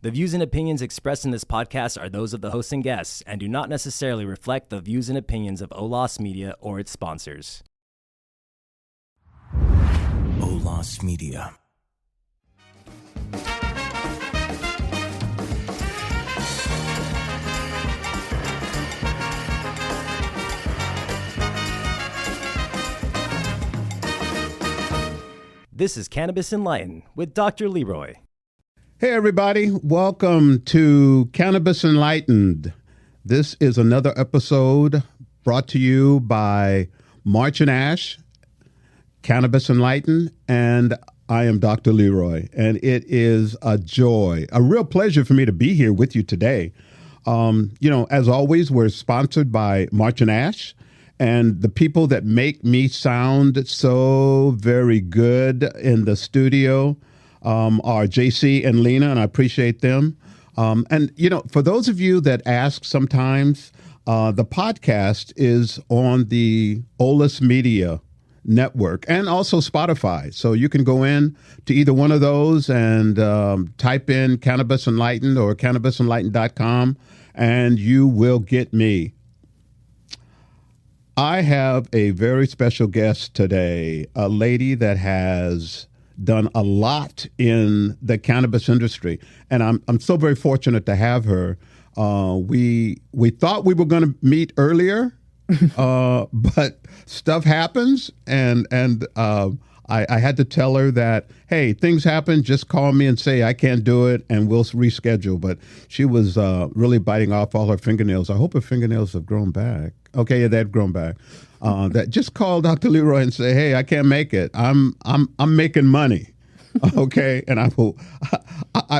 The views and opinions expressed in this podcast are those of the hosts and guests and do not necessarily reflect the views and opinions of OLOS Media or its sponsors. OLOS Media. This is Cannabis Enlightened with Dr. Leroy. Hey, everybody. Welcome to Cannabis Enlightened. This is another episode brought to you by March and Ash, Cannabis Enlightened, and I am Dr. Leroy. And it is a joy, a real pleasure for me to be here with you today. As always, we're sponsored by March and Ash. And the people that make me sound so very good in the studio are JC and Lena, and I appreciate them. For those of you that ask sometimes, the podcast is on the OLOS Media Network and also Spotify. So you can go in to either one of those and type in Cannabis Enlightened or cannabisenlightened.com, and you will get me. I have a very special guest today, a lady that has done a lot in the cannabis industry, and I'm so very fortunate to have her. We thought we were going to meet earlier, but stuff happens, and I had to tell her that, hey, things happen, just call me and say I can't do it, and we'll reschedule. But she was really biting off all her fingernails. I hope her fingernails have grown back. Okay, yeah, they've grown back. That just call Dr. Leroy and say, hey, I can't make it. I'm making money. Okay, and I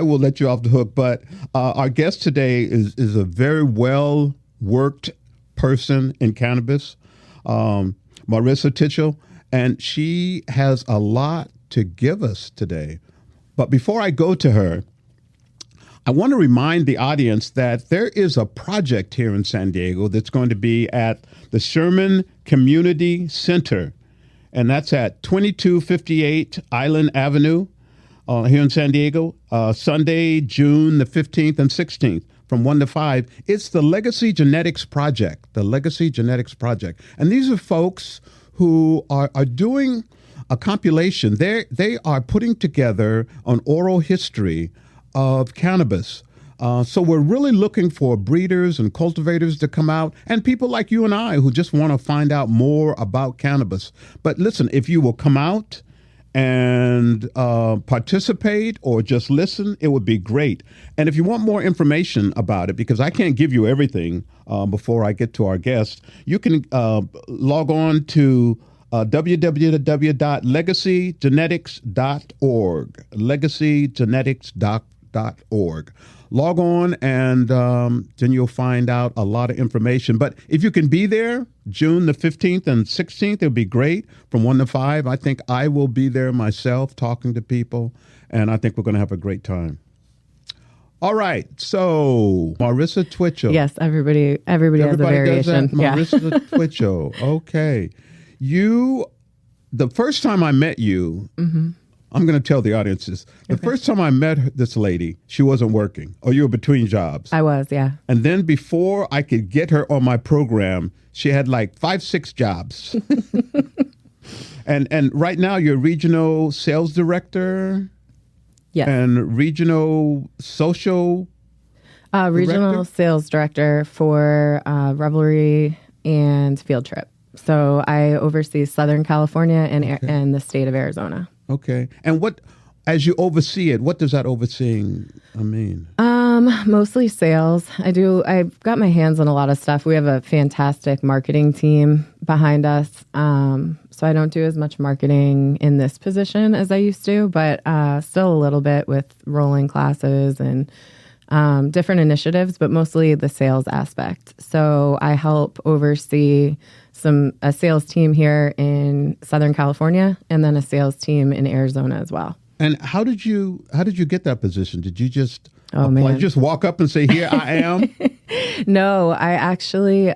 will let you off the hook. But our guest today is a very well worked person in cannabis, Marissa Twichell, and she has a lot to give us today. But before I go to her, I want to remind the audience that there is a project here in San Diego that's going to be at the Sherman Community Center, and that's at 2258 Island Avenue here in San Diego, Sunday, June the 15th and 16th from 1 to 5. It's the Legacy Genetics Project, And these are folks who are doing a compilation. They are putting together an oral history of cannabis. So we're really looking for breeders and cultivators to come out and people like you and I who just want to find out more about cannabis. But listen, if you will come out and participate or just listen, it would be great. And if you want more information about it, because I can't give you everything before I get to our guest, you can log on to www.legacygenetics.org, legacygenetics.org. Log on and then you'll find out a lot of information. But if you can be there June the 15th and 16th, it'll be great from 1 to 5. I think I will be there myself talking to people, and I think we're going to have a great time. All right. So Marissa Twichell. Yes, everybody has a variation. Marissa Twichell. Okay. The first time I met you, I'm going to tell the audience this. The first time I met this lady, she wasn't working, or you were between jobs. I was, yeah. And then before I could get her on my program, she had like 5-6 jobs. and right now you're regional sales director. Yes. And regional social regional director? Sales director for Revelry and Field Trip. So I oversee Southern California and the state of Arizona. Okay. And as you oversee it, what does that overseeing mean? Mostly sales. I've got my hands on a lot of stuff. We have a fantastic marketing team behind us. So I don't do as much marketing in this position as I used to, but still a little bit with rolling classes and different initiatives, but mostly the sales aspect. So I help oversee a sales team here in Southern California and then a sales team in Arizona as well. And how did you get that position? Did you just apply? Man. Just walk up and say, here I am? No, I actually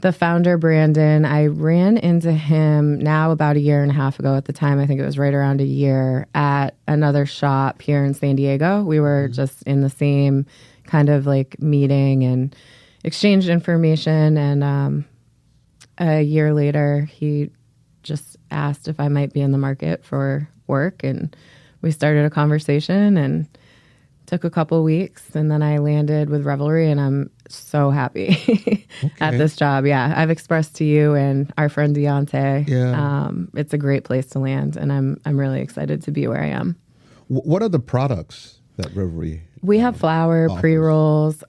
The founder, Brandon, I ran into him now about 1.5 years ago. At the time, I think it was right around a year, at another shop here in San Diego. We were just in the same kind of like meeting and exchanged information. And a year later, he just asked if I might be in the market for work. And we started a conversation and took a couple weeks. And then I landed with Revelry, and I'm so happy at this job. Yeah, I've expressed to you and our friend Deontay. Yeah. It's a great place to land, and I'm really excited to be where I am. What are the products that Revelry? We have flower, pre-rolls.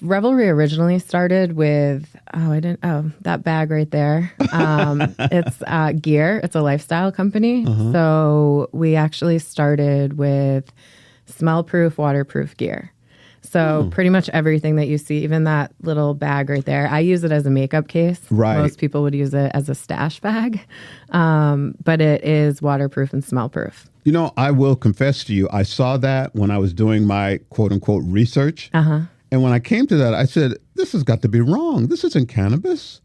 Revelry originally started with that bag right there. It's gear. It's a lifestyle company. So we actually started with smell-proof, waterproof gear. So pretty much everything that you see, even that little bag right there, I use it as a makeup case. Right. Most people would use it as a stash bag, but it is waterproof and smell-proof. You know, I will confess to you, I saw that when I was doing my quote-unquote research. And when I came to that, I said, this has got to be wrong. This isn't cannabis.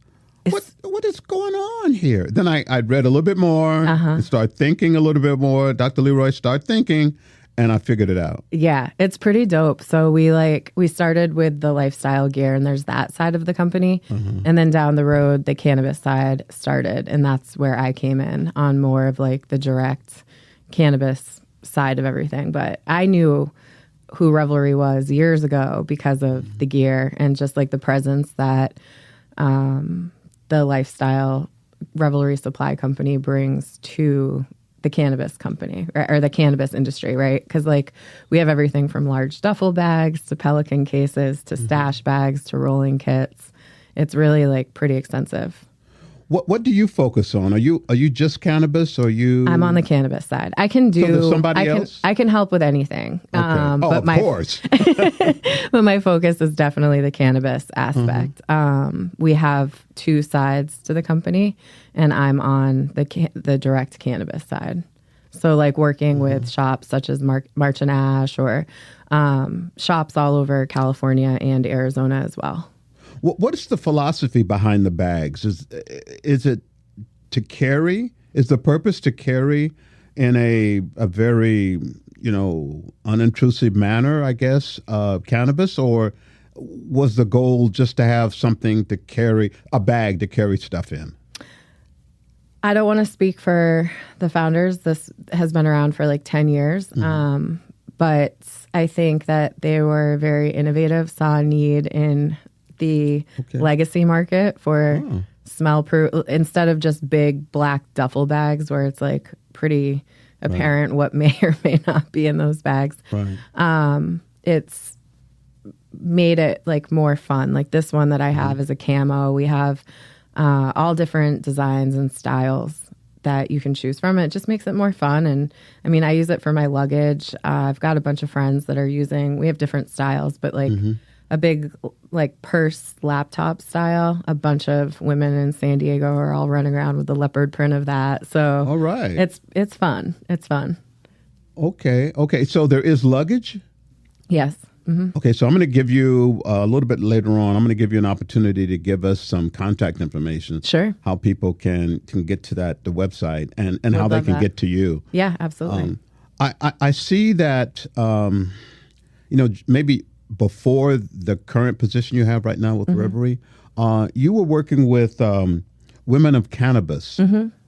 What is going on here? Then I read a little bit more and started thinking a little bit more. Dr. Leroy, start thinking. And I figured it out. Yeah, it's pretty dope. So we started with the lifestyle gear, and there's that side of the company. And then down the road, the cannabis side started. And that's where I came in on more of like the direct cannabis side of everything. But I knew who Revelry was years ago because of the gear and just like the presence that the lifestyle Revelry supply company brings to the cannabis company or the cannabis industry, right? Because like we have everything from large duffel bags to Pelican cases to stash bags to rolling kits. It's really like pretty extensive. What do you focus on? Are you just cannabis, or you? I'm on the cannabis side. I can do. So there's somebody else? I can help with anything. Okay. But of course. but my focus is definitely the cannabis aspect. We have two sides to the company, and I'm on the direct cannabis side. So like working with shops such as March and Ash, or shops all over California and Arizona as well. What is the philosophy behind the bags? Is it to carry? Is the purpose to carry in a very, unintrusive manner, I guess, cannabis? Or was the goal just to have something to carry, a bag to carry stuff in? I don't want to speak for the founders. This has been around for like 10 years. But I think that they were very innovative, saw a need in the legacy market for smell proof, instead of just big black duffel bags where it's like pretty apparent what may or may not be in those bags. It's made it like more fun. Like this one that I have is a camo. We have all different designs and styles that you can choose from. It just makes it more fun. And I mean, I use it for my luggage. I've got a bunch of friends that are we have different styles, but like a big like purse laptop style. A bunch of women in San Diego are all running around with the leopard print of that. So all right, it's fun. It's fun. Okay. So there is luggage? Yes. Okay, so I'm going to give you a little bit later on. I'm going to give you an opportunity to give us some contact information. Sure. How people can get to the website and how they can get to you. Yeah, absolutely. I see that maybe before the current position you have right now with Revelry, you were working with women of cannabis.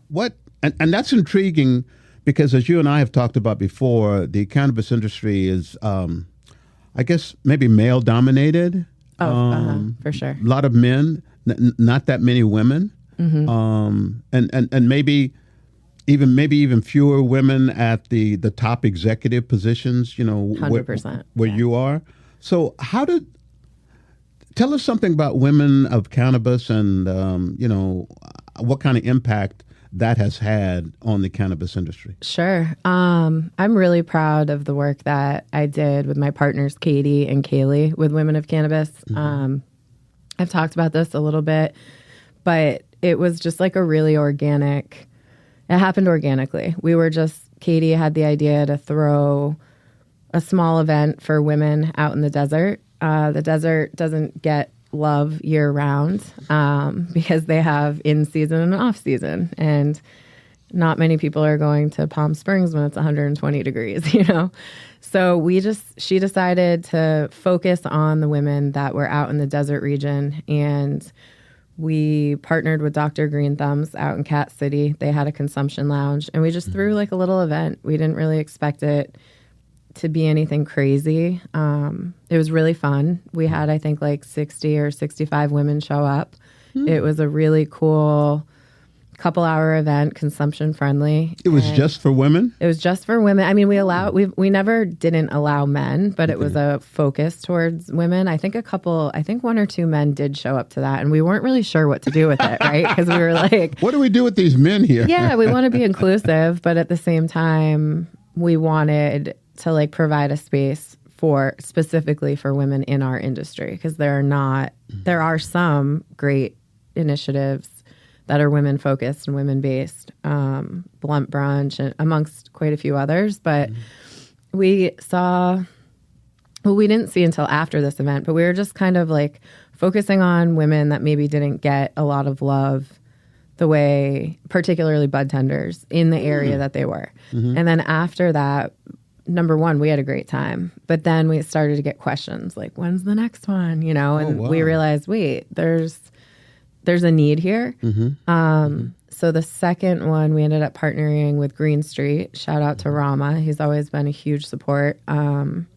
What and that's intriguing because, as you and I have talked about before, the cannabis industry is, I guess, maybe male dominated. For sure. A lot of men, not that many women, and maybe even fewer women at the top executive positions. 100%, where you are. So tell us something about women of cannabis and, what kind of impact that has had on the cannabis industry. Sure. I'm really proud of the work that I did with my partners, Katie and Kaylee, with Women of Cannabis. I've talked about this a little bit, but it was just like a really it happened organically. Katie had the idea to throw a small event for women out in the desert. The desert doesn't get love year round because they have in season and off season. And not many people are going to Palm Springs when it's 120 degrees, you know? So she decided to focus on the women that were out in the desert region. And we partnered with Dr. Green Thumbs out in Cat City. They had a consumption lounge, and we just threw like a little event. We didn't really expect it to be anything crazy. It was really fun. We had, I think, like 60 or 65 women show up. It was a really cool couple-hour event, consumption friendly. It was just for women? It was just for women. I mean, we never didn't allow men, but it was a focus towards women. I think one or two men did show up to that, and we weren't really sure what to do with it, right? Because we were like, what do we do with these men here? Yeah, we want to be inclusive, but at the same time, we wanted to like provide a space specifically for women in our industry, because there are some great initiatives that are women focused and women based, Blunt Brunch and amongst quite a few others. But we didn't see until after this event, but we were just kind of like focusing on women that maybe didn't get a lot of love the way, particularly bud tenders in the area that they were. And then after that, number one, we had a great time, but then we started to get questions like, when's the next one? You know, and we realized, wait, there's a need here. So the second one, we ended up partnering with Green Street. Shout out to Rama. He's always been a huge support. And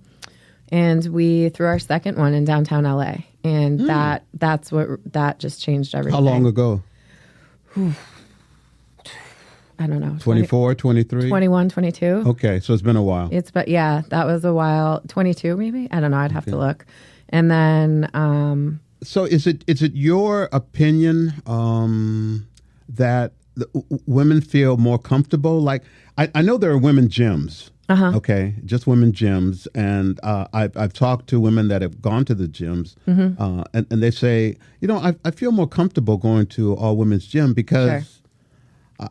we threw our second one in downtown LA. And that just changed everything. How long ago? I don't know. 24, 23? 21, 22. Okay, so it's been a while. That was a while. 22 maybe? I don't know. I'd have to look. And then... So is it your opinion that women feel more comfortable? Like, I know there are women gyms, okay, just women gyms. And I've talked to women that have gone to the gyms, and they say, you know, I feel more comfortable going to all women's gym because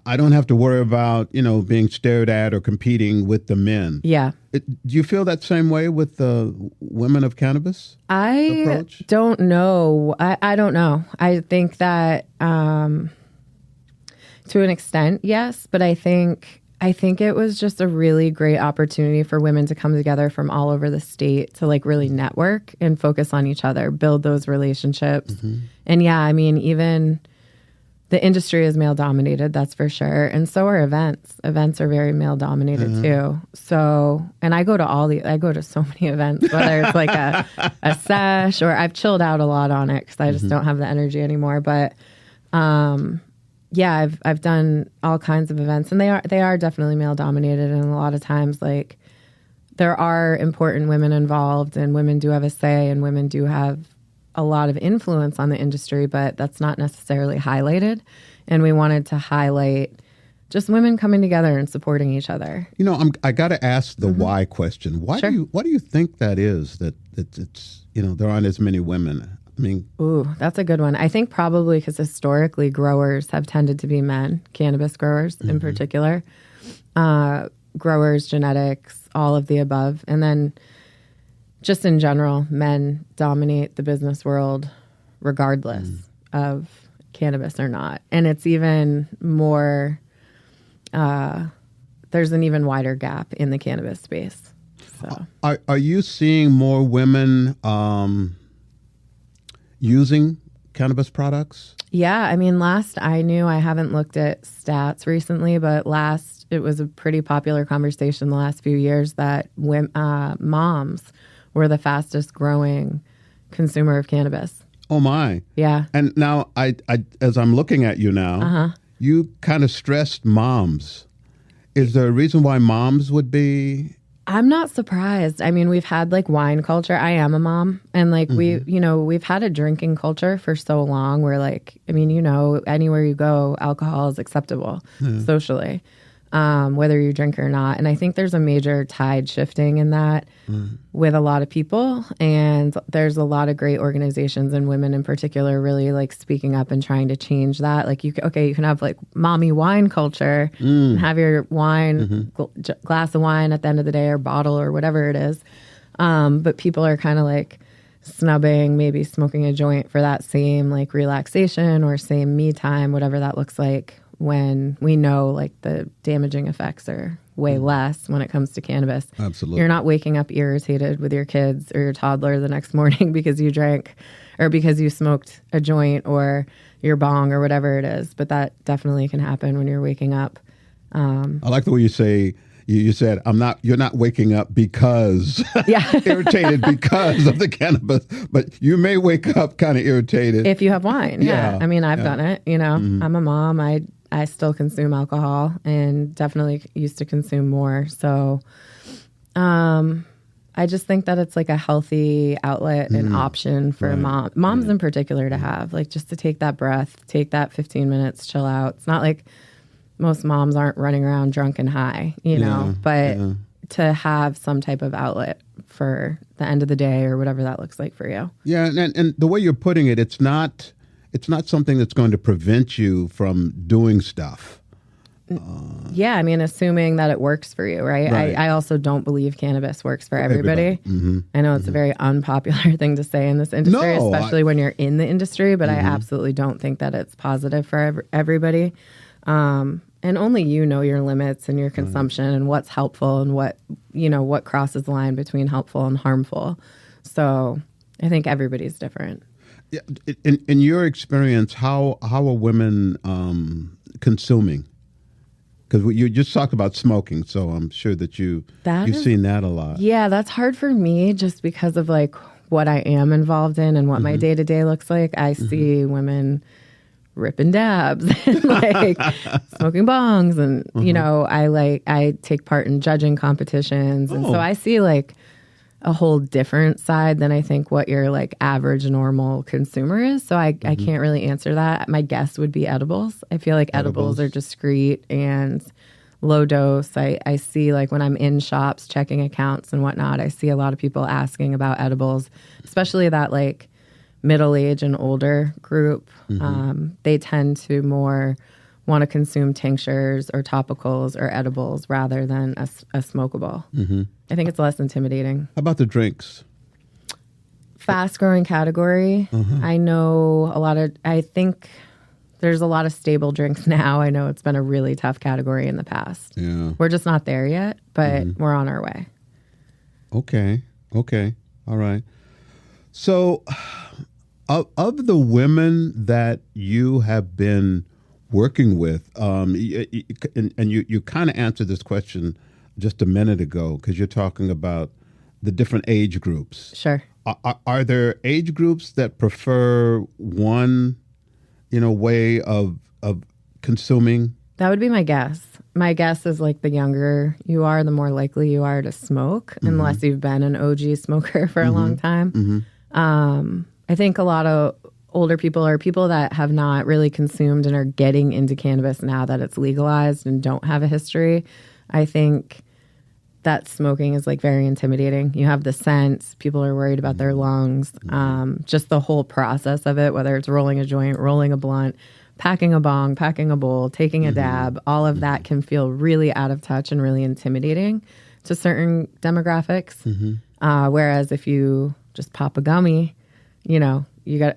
I don't have to worry about, you know, being stared at or competing with the men. Yeah. Do you feel that same way with the women of cannabis approach? Don't know. I don't know. I think that to an extent, yes. But I think it was just a really great opportunity for women to come together from all over the state to like really network and focus on each other, build those relationships. And yeah, I mean, even... the industry is male dominated, that's for sure. And so are events. Events are very male dominated too. So, and I go to so many events, whether it's like a sesh or I've chilled out a lot on it because I just don't have the energy anymore. But yeah, I've done all kinds of events, and they are definitely male dominated. And a lot of times, like, there are important women involved, and women do have a say, and women do have a lot of influence on the industry, but that's not necessarily highlighted. And we wanted to highlight just women coming together and supporting each other. You know, I got to ask the why question. Why do you think that is, that it's, you know, there aren't as many women? I mean, ooh, that's a good one. I think probably because historically growers have tended to be men, cannabis growers in particular, growers, genetics, all of the above. And then just in general, men dominate the business world regardless of cannabis or not. And it's even more, there's an even wider gap in the cannabis space. So, Are you seeing more women using cannabis products? Yeah. I mean, last I knew, I haven't looked at stats recently, but it was a pretty popular conversation the last few years that moms were the fastest growing consumer of cannabis. Oh my. Yeah. And now I as I'm looking at you now, you kind of stressed moms. Is there a reason why moms would be? I'm not surprised. I mean, we've had like wine culture. I am a mom, and like we've had a drinking culture for so long where, like, I mean, you know, anywhere you go, alcohol is acceptable socially. Whether you drink or not. And I think there's a major tide shifting in that with a lot of people. And there's a lot of great organizations, and women in particular really like speaking up and trying to change that. Like you can have like mommy wine culture and have your wine, glass of wine at the end of the day, or bottle or whatever it is. But people are kind of like snubbing, maybe smoking a joint for that same like relaxation or same me time, whatever that looks like, when we know like the damaging effects are way less when it comes to cannabis. Absolutely. You're not waking up irritated with your kids or your toddler the next morning because you drank or because you smoked a joint or your bong or whatever it is. But that definitely can happen when you're waking up. I like the way you say, you said, you're not waking up because irritated because of the cannabis, but you may wake up kind of irritated. If you have wine. Yeah. I mean, I've done it, you know, I'm a mom. I still consume alcohol and definitely used to consume more. So, I just think that it's like a healthy outlet and option for moms in particular to have, like just to take that breath, take that 15 minutes, chill out. It's not like most moms aren't running around drunk and high, you know, but to have some type of outlet for the end of the day or whatever that looks like for you. Yeah. And the way you're putting it, it's not something that's going to prevent you from doing stuff. Yeah, I mean, assuming that it works for you, right? I also don't believe cannabis works for everybody. I know it's a very unpopular thing to say in this industry, especially when you're in the industry, but I absolutely don't think that it's positive for everybody. And only you know your limits and your consumption and what's helpful and what crosses the line between helpful and harmful. So I think everybody's different. Yeah, in your experience, how are women consuming? Because you just talked about smoking, so I'm sure that you've seen that a lot. Yeah, that's hard for me just because of like what I am involved in and what my day-to-day looks like. I see women ripping dabs and like smoking bongs and, you know, I take part in judging competitions. And so I see like a whole different side than I think what your like average normal consumer is. So I can't really answer that. My guess would be edibles. I feel like edibles are discreet and low dose. I see like when I'm in shops checking accounts and whatnot, I see a lot of people asking about edibles, especially that like middle age and older group. They tend to more want to consume tinctures or topicals or edibles rather than a smokable. I think it's less intimidating. How about the drinks? Fast growing category. I know I think there's a lot of stable drinks now. I know it's been a really tough category in the past. Yeah. We're just not there yet, but we're on our way. Okay. All right. So of the women that you have been working with, and you kind of answered this question just a minute ago because you're talking about the different age groups. Sure. Are there age groups that prefer one, way of consuming? That would be my guess. My guess is like the younger you are, the more likely you are to smoke, unless you've been an OG smoker for a long time. I think a lot of older people are people that have not really consumed and are getting into cannabis now that it's legalized and don't have a history. I think that smoking is like very intimidating. You have the scent. People are worried about their lungs. Just the whole process of it, whether it's rolling a joint, rolling a blunt, packing a bong, packing a bowl, taking a dab, all of that can feel really out of touch and really intimidating to certain demographics. Whereas if you just pop a gummy,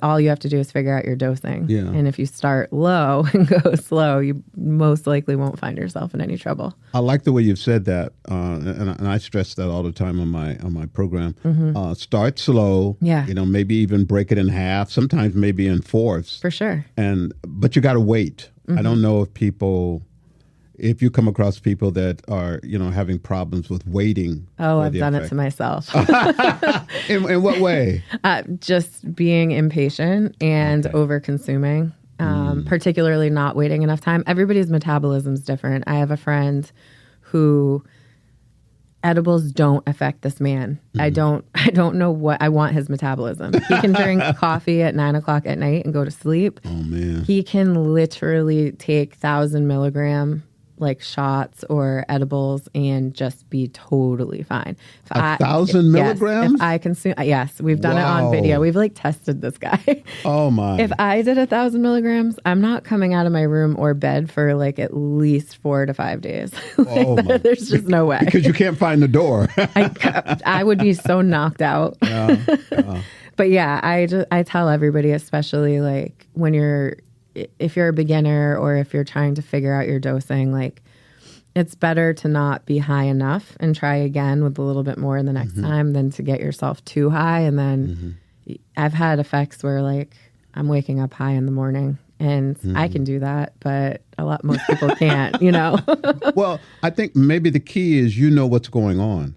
all you have to do is figure out your dosing. Yeah. And if you start low and go slow, you most likely won't find yourself in any trouble. I like the way you've said that, and I stress that all the time on my program. Start slow. Yeah. Maybe even break it in half. Sometimes maybe in fourths. For sure. But you got to wait. I don't know if you come across people that are, having problems with waiting. Oh, I've done it to myself. In what way? Just being impatient and over-consuming, particularly not waiting enough time. Everybody's metabolism is different. I have a friend who edibles don't affect this man. I don't know what I want his metabolism. He can drink coffee at 9:00 at night and go to sleep. Oh man. He can literally take 1,000 milligram like shots or edibles and just be totally fine. 1,000 milligrams? Yes, if I consume, yes, we've done it on video. We've like tested this guy. Oh my. If I did 1,000 milligrams, I'm not coming out of my room or bed for like at least 4 to 5 days. There's just no way. Because you can't find the door. I would be so knocked out. But yeah, I tell everybody, especially like if you're a beginner or if you're trying to figure out your dosing, like it's better to not be high enough and try again with a little bit more the next time than to get yourself too high. And then I've had effects where like I'm waking up high in the morning and I can do that, but most people can't, you know? Well, I think maybe the key is what's going on.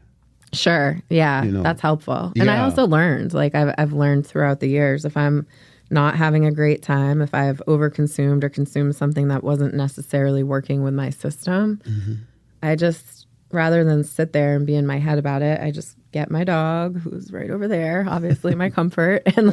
Sure. Yeah. That's helpful. And I also learned, like I've learned throughout the years, if I'm not having a great time, if I've overconsumed or consumed something that wasn't necessarily working with my system, I just, rather than sit there and be in my head about it, I just get my dog, who's right over there, obviously my comfort, and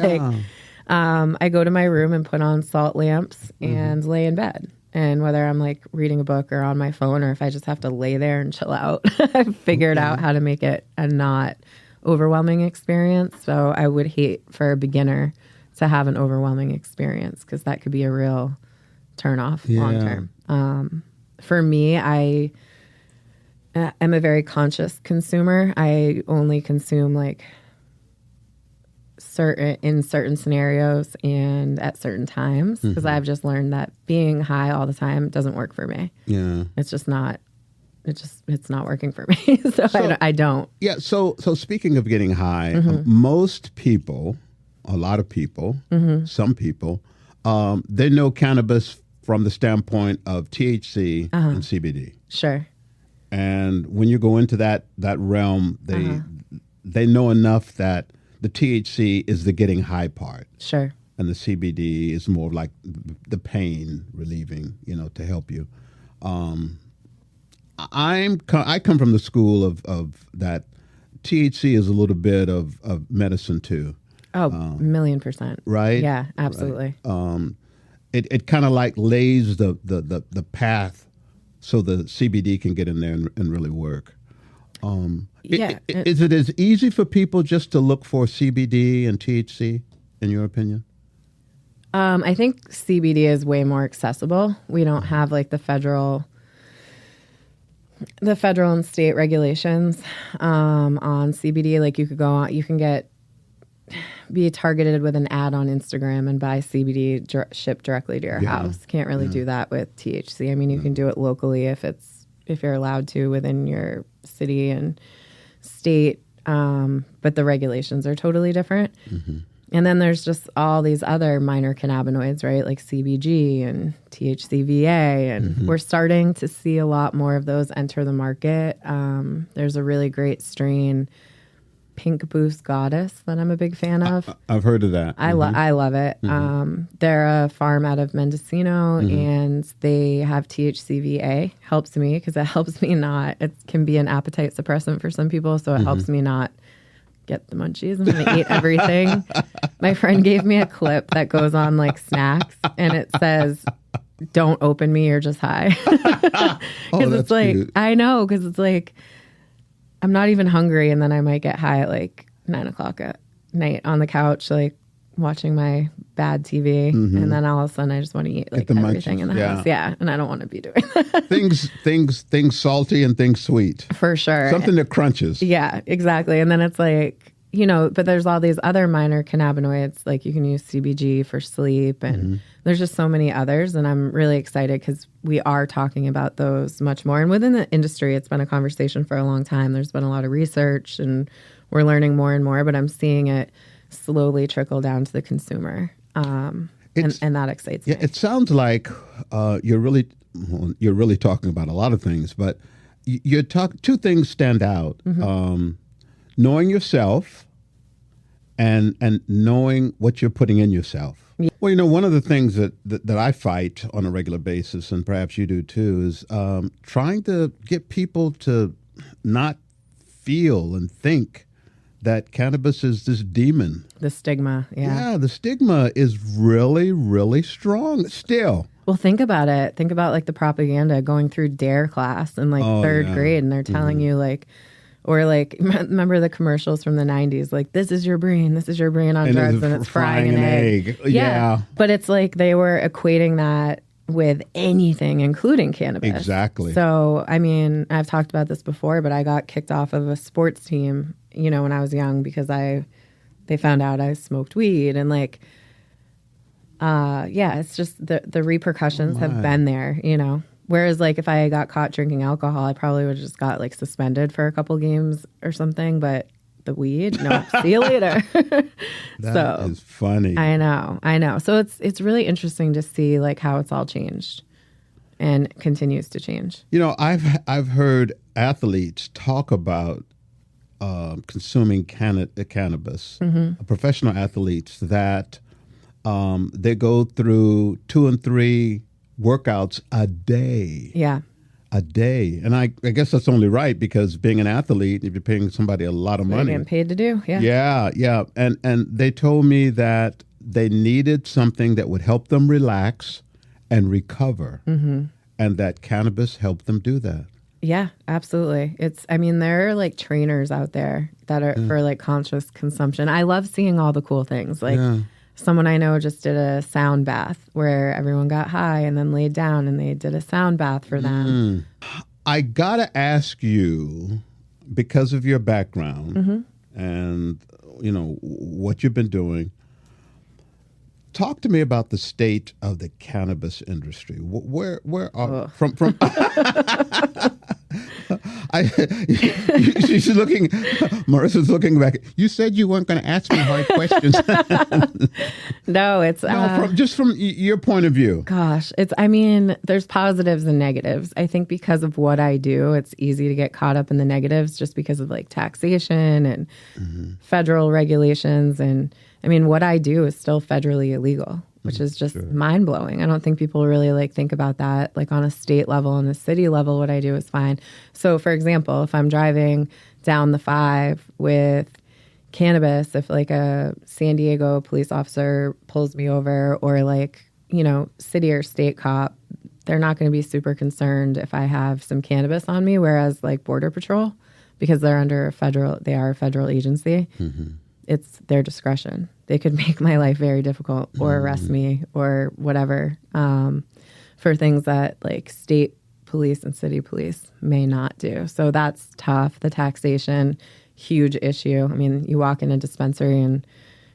I go to my room and put on salt lamps and lay in bed. And whether I'm like reading a book or on my phone, or if I just have to lay there and chill out, I've figured out how to make it a not overwhelming experience. So I would hate for a beginner to have an overwhelming experience, because that could be a real turnoff long term. For me, I am a very conscious consumer. I only consume like in certain scenarios and at certain times, because I've just learned that being high all the time doesn't work for me. Yeah, it's not working for me. so I don't. Yeah. So speaking of getting high, most people. A lot of people, some people, they know cannabis from the standpoint of THC and CBD. Sure. And when you go into that realm, they know enough that the THC is the getting high part. Sure. And the CBD is more like the pain relieving, to help you. I come from the school of that THC is a little bit of medicine too. Oh, 1,000,000%. Right? Yeah, absolutely. Right. It kind of like lays the path so the CBD can get in there and really work. Is it as easy for people just to look for CBD and THC, in your opinion? I think CBD is way more accessible. We don't have like the federal and state regulations on CBD. Like you could go on, you can be targeted with an ad on Instagram and buy CBD shipped directly to your house. Can't really do that with THC. I mean, you can do it locally if you're allowed to within your city and state, but the regulations are totally different. And then there's just all these other minor cannabinoids, right? Like CBG and THCVA, and we're starting to see a lot more of those enter the market. There's a really great strain, Pink Boost Goddess, that I'm a big fan of. I've heard of that. I love it. They're a farm out of Mendocino, and they have THCVA. Helps me because it helps me not. It can be an appetite suppressant for some people, so it helps me not get the munchies. I'm going to eat everything. My friend gave me a clip that goes on like snacks, and it says, "Don't open me, you're just high." Because it's like, cute. I know, because it's like, I'm not even hungry, and then I might get high at like 9:00 at night on the couch, like watching my bad TV, and then all of a sudden I just want to eat like everything in the house. Yeah, and I don't want to be doing that. things salty and things sweet. For sure. Something that crunches. Yeah, exactly. And then it's like, but there's all these other minor cannabinoids, like you can use CBG for sleep, and there's just so many others. And I'm really excited because we are talking about those much more. And within the industry, it's been a conversation for a long time. There's been a lot of research and we're learning more and more, but I'm seeing it slowly trickle down to the consumer. And that excites me. It sounds like you're really talking about a lot of things, but two things stand out. Knowing yourself and knowing what you're putting in yourself. Yeah. Well, one of the things that I fight on a regular basis, and perhaps you do too, is trying to get people to not feel and think that cannabis is this demon. The stigma, yeah. Yeah, the stigma is really, really strong still. Well, think about it. Think about like the propaganda going through DARE class in like third grade, and they're telling you like, or like, remember the commercials from the 90s? Like, this is your brain on drugs, and it's frying an egg. Yeah. But it's like they were equating that with anything, including cannabis. Exactly. So, I mean, I've talked about this before, but I got kicked off of a sports team, when I was young because I they found out I smoked weed, and like, it's just the repercussions have been there, you know. Whereas like if I got caught drinking alcohol, I probably would have just got like suspended for a couple games or something. But the weed, no, see you later. That is funny. I know. So it's really interesting to see like how it's all changed and continues to change. You know, I've heard athletes talk about consuming cannabis, professional athletes, that they go through 2 and 3 workouts a day. Yeah. A day. And I guess that's only right, because being an athlete, if you're paying somebody a lot of money. They're getting paid to do. Yeah. Yeah. And they told me that they needed something that would help them relax and recover. And that cannabis helped them do that. Yeah, absolutely. There are like trainers out there that are for like conscious consumption. I love seeing all the cool things. Like someone I know just did a sound bath where everyone got high and then laid down, and they did a sound bath for them. I gotta ask you, because of your background and you know what you've been doing, talk to me about the state of the cannabis industry. Where are from? She's looking. Marissa's looking back. You said you weren't going to ask me hard questions. No, it's from your point of view. Gosh, there's positives and negatives. I think because of what I do, it's easy to get caught up in the negatives just because of like taxation and federal regulations. And what I do is still federally illegal, which is just mind blowing. I don't think people really like think about that. Like on a state level and a city level, what I do is fine. So for example, if I'm driving down the 5 with cannabis, if like a San Diego police officer pulls me over, or like, you know, city or state cop, they're not going to be super concerned if I have some cannabis on me. Whereas like Border Patrol, because they are a federal agency, it's their discretion. They could make my life very difficult or arrest me or whatever for things that like state police and city police may not do. So that's tough. The taxation, huge issue. You walk in a dispensary and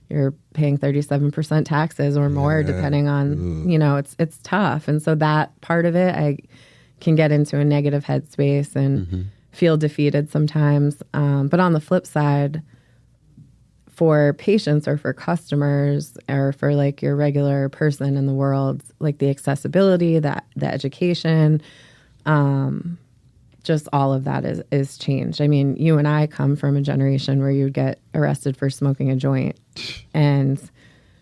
you're paying 37% taxes or more, depending on, you know, it's tough. And so that part of it, I can get into a negative headspace and feel defeated sometimes. But on the flip side, for patients or for customers or for like your regular person in the world, like the accessibility, the education, just all of that is changed. You and I come from a generation where you'd get arrested for smoking a joint, and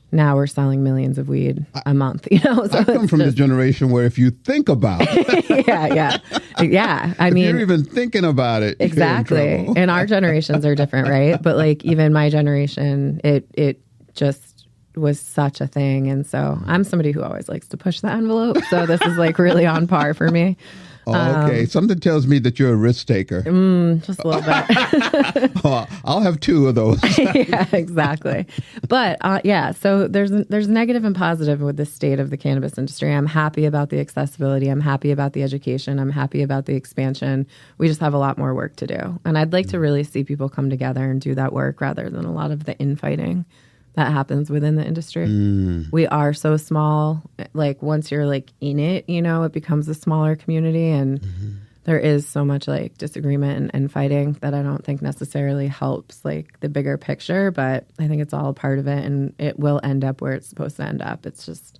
now we're selling millions of weed a month. You know, so I come from the generation where if you think about it, yeah. If you're even thinking about it, exactly. And our generations are different, right? But like even my generation, it just was such a thing, and so I'm somebody who always likes to push the envelope. So this is like really on par for me. Okay, something tells me that you're a risk taker. Just a little bit. I'll have 2 of those. Yeah, exactly. But so there's negative and positive with the state of the cannabis industry. I'm happy about the accessibility. I'm happy about the education. I'm happy about the expansion. We just have a lot more work to do. And I'd like to really see people come together and do that work rather than a lot of the infighting that happens within the industry. We are so small. Like once you're like in it, you know, it becomes a smaller community, and there is so much like disagreement and fighting that I don't think necessarily helps like the bigger picture, but I think it's all a part of it, and it will end up where it's supposed to end up. It's just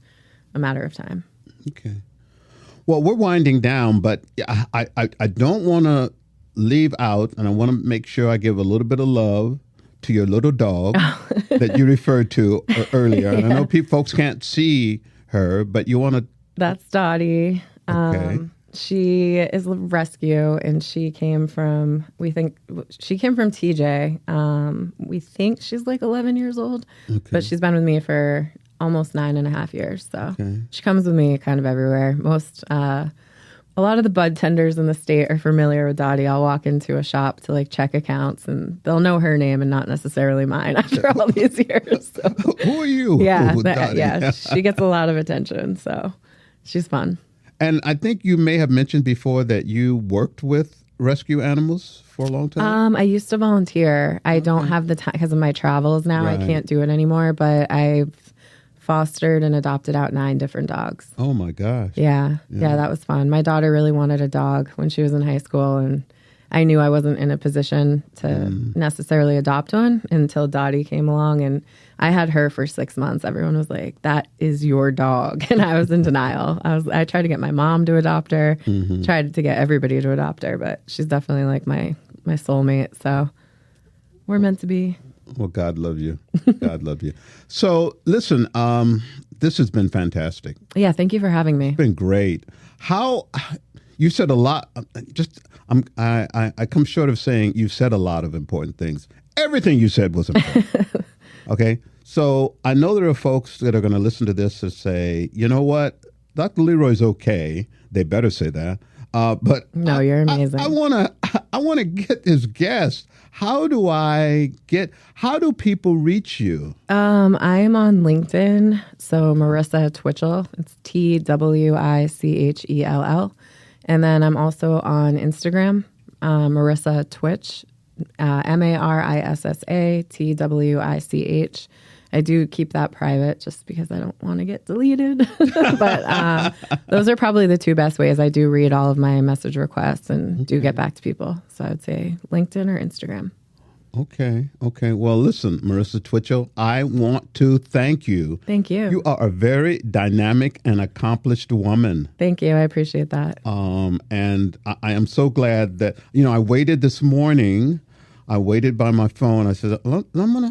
a matter of time. Okay. Well, we're winding down, but I don't want to leave out, and I want to make sure I give a little bit of love to your little dog that you referred to earlier. And I know folks can't see her, but you want to... That's Dotty. Okay. She is a rescue, and she came from TJ. We think she's like 11 years old, but she's been with me for almost 9.5 years. So she comes with me kind of everywhere. A lot of the bud tenders in the state are familiar with Dotty. I'll walk into a shop to like check accounts, and they'll know her name and not necessarily mine after all these years. So. Who are you? Yeah, she gets a lot of attention, so she's fun. And I think you may have mentioned before that you worked with rescue animals for a long time? I used to volunteer. I don't have the time because of my travels now. Right. I can't do it anymore, but I've fostered and adopted out 9 different dogs. Oh my gosh. Yeah, that was fun. My daughter really wanted a dog when she was in high school, and I knew I wasn't in a position to necessarily adopt one until Dotty came along, and I had her for 6 months. Everyone was like, "That is your dog," and I was in denial. I tried to get my mom to adopt her, tried to get everybody to adopt her, but she's definitely like my soulmate. So we're meant to be. Well, God love you. God love you. So listen, this has been fantastic. Yeah, thank you for having me. It's been great. How you said a lot. I come short of saying you've said a lot of important things. Everything you said was important. Okay, so I know there are folks that are going to listen to this and say, you know what, Dr. Leroy's okay. They better say that. But no, you're amazing. I want to get this guest. How do people reach you? I am on LinkedIn. So Marissa Twichell. It's Twichell. And then I'm also on Instagram, Marissa Twitch, MarissatTwich. I do keep that private just because I don't want to get deleted. But those are probably the 2 best ways. I do read all of my message requests and do get back to people. So I would say LinkedIn or Instagram. Okay. Well, listen, Marissa Twichell, I want to thank you. Thank you. You are a very dynamic and accomplished woman. Thank you. I appreciate that. And I am so glad that, I waited this morning. I waited by my phone. I said, I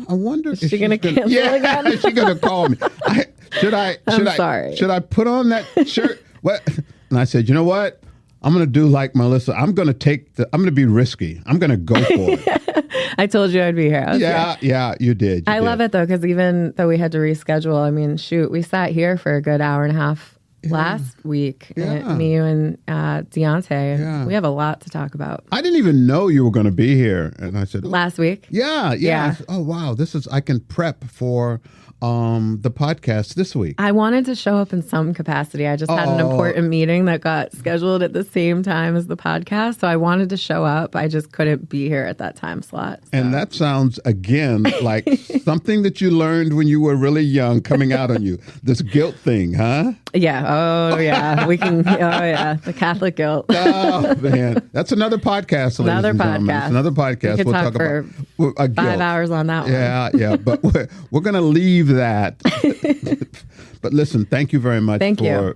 wonder if she's going to cancel again? She's going to call me. Sorry. Should I put on that shirt? What? And I said, you know what? I'm going to do like Melissa. I'm going to be risky. I'm going to go for it. I told you I'd be here. Yeah, you did. I love it, though, because even though we had to reschedule, I mean, shoot, we sat here for a good hour and a half last week. Me, you, and Deontay. Yeah. We have a lot to talk about. I didn't even know you were going to be here. And I said... Last week? Yeah. Oh, wow. I can prep for... the podcast this week. I wanted to show up in some capacity. I just had an important meeting that got scheduled at the same time as the podcast. So I wanted to show up. I just couldn't be here at that time slot. So. And that sounds, again, like something that you learned when you were really young coming out on you. This guilt thing, huh? Yeah. Oh, yeah. We can. Oh, yeah. The Catholic guilt. Oh, man. That's another podcast. Another podcast. Another podcast. We'll talk for about 5 hours on that one. Yeah. But we're going to leave that. But listen, thank you very much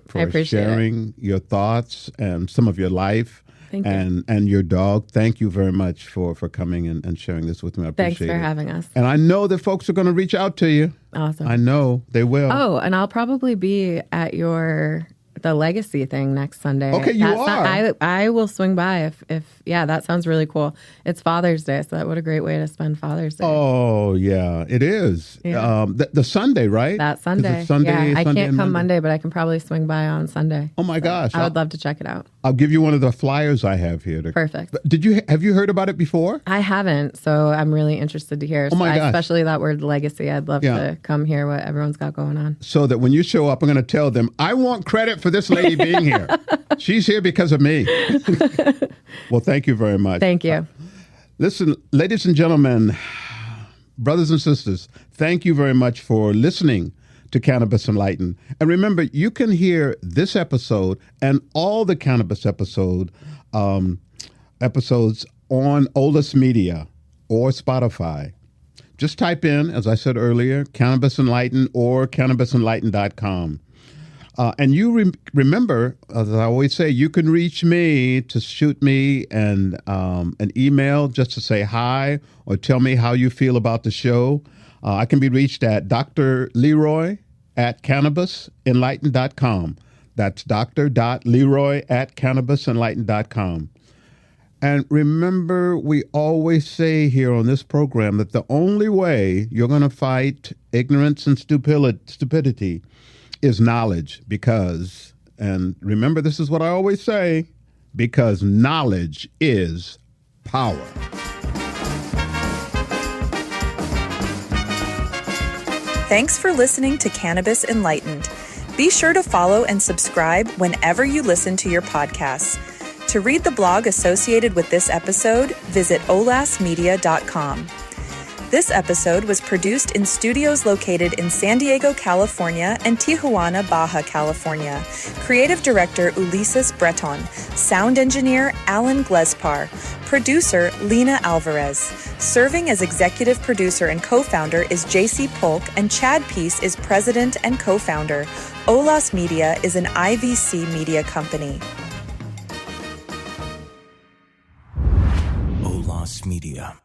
for sharing your thoughts and some of your life. Thank you. And your dog. Thank you very much for coming and sharing this with me. I appreciate it. Thanks for having us. And I know that folks are going to reach out to you. Awesome. I know they will. Oh, and I'll probably be at the legacy thing next Sunday. Okay, you are. I will swing by if that sounds really cool. It's Father's Day, so what a great way to spend Father's Day. Oh, yeah, it is. Yeah. The Sunday, right? That Sunday. Sunday, yeah, I Sunday can't come Monday, but I can probably swing by on Sunday. Oh, my gosh. I would love to check it out. I'll give you one of the flyers I have here. Perfect. Have you heard about it before? I haven't, so I'm really interested to hear. Oh, my gosh. Especially that word legacy. I'd love to come hear what everyone's got going on. So that when you show up, I'm going to tell them, I want credit for this lady being here. She's here because of me. Well, thank you very much. Thank you. Listen, ladies and gentlemen, brothers and sisters, thank you very much for listening to Cannabis Enlightened. And remember, you can hear this episode and all the Cannabis episodes on Olus Media or Spotify. Just type in, as I said earlier, Cannabis Enlightened or cannabisenlightened.com. And you remember, as I always say, you can reach me to shoot me an email just to say hi or tell me how you feel about the show. I can be reached at drleroy@cannabisenlightened.com. That's dr.leroy@cannabisenlightened.com. And remember, we always say here on this program that the only way you're going to fight ignorance and stupidity is knowledge, and remember, this is what I always say, because knowledge is power. Thanks for listening to Cannabis Enlightened. Be sure to follow and subscribe whenever you listen to your podcasts. To read the blog associated with this episode, visit olasmedia.com. This episode was produced in studios located in San Diego, California and Tijuana, Baja California. Creative director Ulises Breton. Sound engineer Alan Glespar. Producer Lena Alvarez. Serving as executive producer and co-founder is JC Polk, and Chad Peace is president and co-founder. Olas Media is an IVC media company. Olas Media.